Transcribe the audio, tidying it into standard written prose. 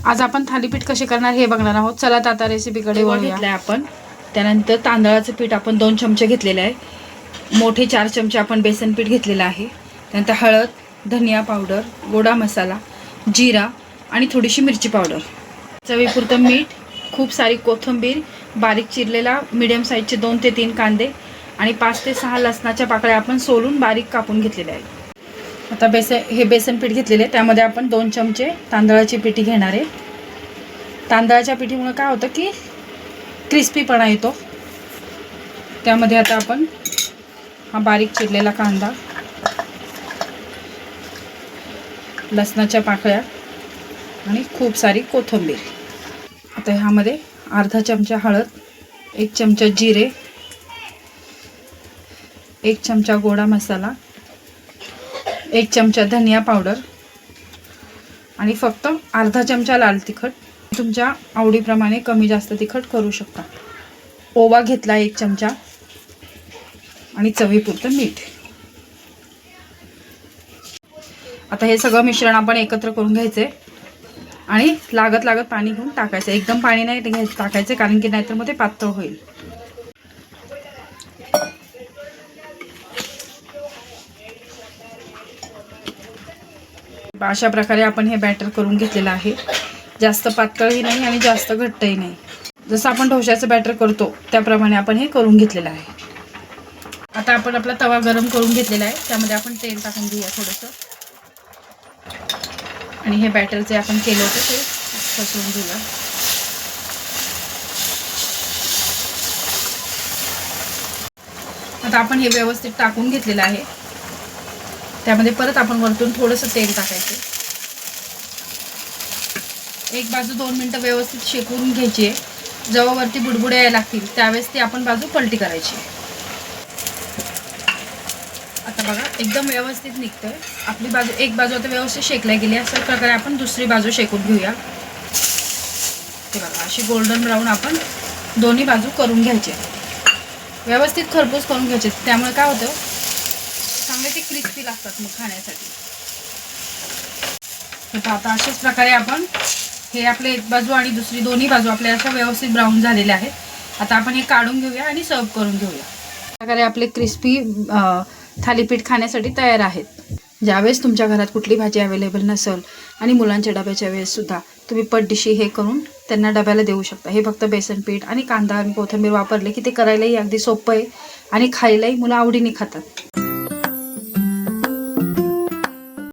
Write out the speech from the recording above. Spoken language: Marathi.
आज आपण थालीपीठ कसे करणार हे बघणार आहोत. चला आता रेसिपीकडे वळूया. आपण त्यानंतर तांदळाचं पीठ आपण 2 चमचे घेतलेले आहे. मोठे 4 चमचे आपण बेसन पीठ घेतलेलं आहे. त्यानंतर हळद, धनिया पावडर, गोडा मसाला, जिरा आणि थोडीशी मिरची पावडर, चवीपुरतं मीठ, खूप सारी कोथिंबीर, बारीक चिरलेला मीडियम साईजचे 2 ते 3 कांदे आणि 5 ते 6 लसणाच्या पाकळ्या आपण सोलून बारीक कापून घेतलेल्या आहेत. आता बेसन पीठ घेतलेले आहे. त्यामध्ये आपण 2 चमचे तांदळाची पिठी घेणार आहे. तांदळाच्या पिठीमुळे काय होतं की क्रिस्पीपणा येतो. त्यामध्ये आता आपण हा बारीक चिरलेला कांदा, लसणाच्या पाकळ्या आणि खूप सारी कोथिंबीर. आता ह्यामध्ये अर्धा चमचा हळद, 1 चमचा जिरे, 1 चमचा गोडा मसाला, 1 चमचा धनिया पावडर आणि फक्त अर्धा चमचा लाल तिखट. तुमच्या आवडीप्रमाणे कमी जास्त तिखट करू शकता. ओवा घेतला 1 चमचा आणि चवीपुरतं मीठ. आता हे सगळं मिश्रण आपण एकत्र करून घ्यायचे आणि लागत पाणी घेऊन टाकायचं. एकदम पाणी नाही टाकायचं कारण की नाहीतर मग ते पातळ होईल. अशा प्रकारे आपण हे बॅटर करून घेतलेलं आहे. जास्त पातळही नाही आणि जास्त घट्टही नाही. जसं आपण डोश्याचं बॅटर करतो त्याप्रमाणे आपण हे करून घेतलेलं आहे. आता आपण आपला तवा गरम करून घेतलेला आहे. त्यामध्ये आपण तेल टाकून घेऊया थोडंसं आणि हे बॅटर जे आपण केलं होतं ते पसरून घेऊया. आता आपण हे व्यवस्थित टाकून घेतलेलं आहे. त्यामध्ये परत आपण वरतून थोडंसं तेल टाकायचं. एक बाजू 2 मिनिटं व्यवस्थित शेकून घ्यायची आहे. जेव्हा वरती बुडबुडे यायला लागतील त्यावेळेस ती आपण बाजू पलटी करायची. आता बघा एकदम व्यवस्थित निघतंय. आपली बाजू एक बाजू आता व्यवस्थित शेकल्या गेली. अशा प्रकारे आपण दुसरी बाजू शेकून घेऊया. ते बघा अशी गोल्डन ब्राऊन आपण दोन्ही बाजू करून घ्यायचे. व्यवस्थित खरपूस करून घ्यायचे. त्यामुळे काय होतं चांगले ते क्रिस्पी लागतात मग खाण्यासाठी. तर आता अशाच प्रकारे आपण हे आपले एक बाजू आणि दुसरी दोन्ही बाजू आपल्या अशा व्यवस्थित ब्राऊन झालेल्या आहेत. आता आपण हे काढून घेऊया आणि सर्व करून घेऊया. अशा प्रकारे आपले क्रिस्पी थालीपीठ खाण्यासाठी तयार आहेत. ज्यावेळेस तुमच्या घरात कुठली भाजी अवेलेबल नसेल आणि मुलांच्या डब्याच्या वेळेस सुद्धा तुम्ही पटदिशी हे करून त्यांना डब्याला देऊ शकता. हे फक्त बेसन पीठ आणि कांदा आणि कोथिंबीर वापरले की ते करायलाही अगदी सोपं आहे आणि खायलाही मुलं आवडीने खातात.